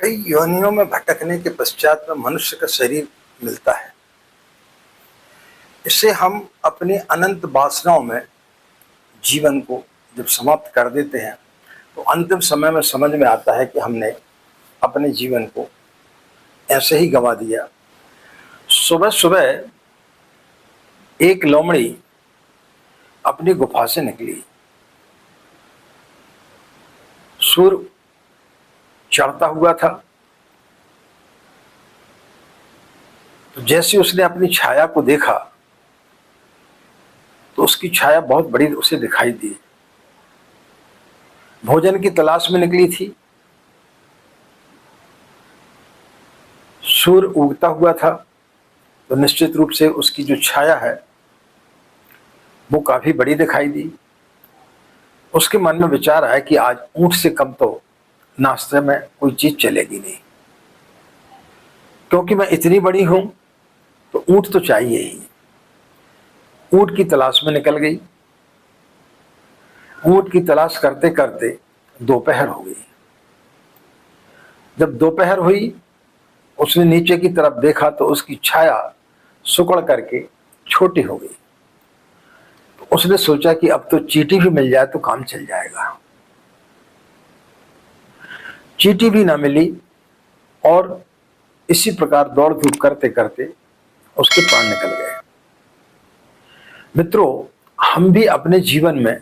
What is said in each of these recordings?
कई योनियों में भटकने के पश्चात में मनुष्य का शरीर मिलता है। इससे हम अपनी अनंत वासनाओं में जीवन को जब समाप्त कर देते हैं तो अंतिम समय में समझ में आता है कि हमने अपने जीवन को ऐसे ही गंवा दिया। सुबह सुबह एक लोमड़ी अपनी गुफा से निकली। सूर्य चढ़ता हुआ था, तो जैसे उसने अपनी छाया को देखा तो उसकी छाया बहुत बड़ी उसे दिखाई दी। भोजन की तलाश में निकली थी। सूर्य उगता हुआ था तो निश्चित रूप से उसकी जो छाया है वो काफी बड़ी दिखाई दी। उसके मन में विचार आया कि आज ऊंट से कम तो नाश्ते में कोई चीज चलेगी नहीं, क्योंकि मैं इतनी बड़ी हूं तो ऊंट तो चाहिए ही। ऊंट की तलाश में निकल गई। ऊंट की तलाश करते करते दोपहर हो गई। जब दोपहर हुई उसने नीचे की तरफ देखा तो उसकी छाया सिकुड़ करके छोटी हो गई। तो उसने सोचा कि अब तो चींटी भी मिल जाए तो काम चल जाएगा। चींटी भी ना मिली और इसी प्रकार दौड़ धूप करते करते उसके प्राण निकल गए। मित्रों, हम भी अपने जीवन में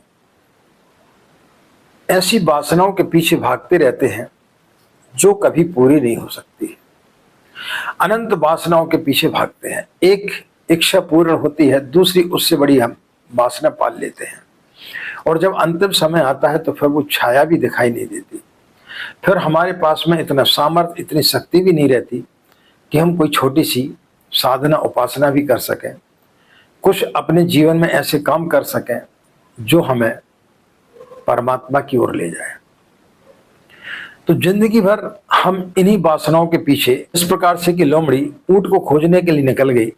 ऐसी वासनाओं के पीछे भागते रहते हैं जो कभी पूरी नहीं हो सकती। अनंत वासनाओं के पीछे भागते हैं। एक इच्छा पूर्ण होती है, दूसरी उससे बड़ी हम वासना पाल लेते हैं, और जब अंतिम समय आता है तो फिर वो छाया भी दिखाई नहीं देती। फिर हमारे पास में इतना सामर्थ्य, इतनी शक्ति भी नहीं रहती कि हम कोई छोटी सी साधना उपासना भी कर सकें, कुछ अपने जीवन में ऐसे काम कर सकें जो हमें परमात्मा की ओर ले जाए। तो जिंदगी भर हम इन्हीं वासनाओं के पीछे, इस प्रकार से कि लोमड़ी ऊंट को खोजने के लिए निकल गई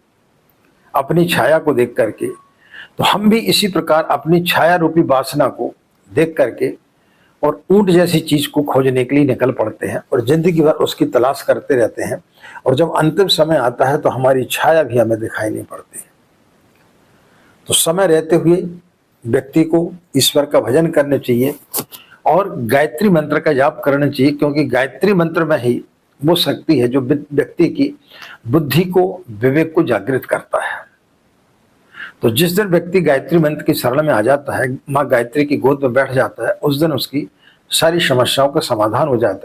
अपनी छाया को देख करके, तो हम भी इसी प्रकार अपनी छाया रूपी वासना को देख करके और ऊंट जैसी चीज को खोजने के लिए निकल पड़ते हैं और जिंदगी भर उसकी तलाश करते रहते हैं। और जब अंतिम समय आता है तो हमारी छाया भी हमें दिखाई नहीं पड़ती। तो समय रहते हुए व्यक्ति को ईश्वर का भजन करने चाहिए और गायत्री मंत्र का जाप करना चाहिए, क्योंकि गायत्री मंत्र में ही वो शक्ति है जो व्यक्ति की बुद्धि को, विवेक को जागृत करता है। तो जिस दिन व्यक्ति गायत्री मंत्र की शरण में आ जाता है, माँ गायत्री की गोद में बैठ जाता है, उस दिन उसकी सारी समस्याओं का समाधान हो जाता है।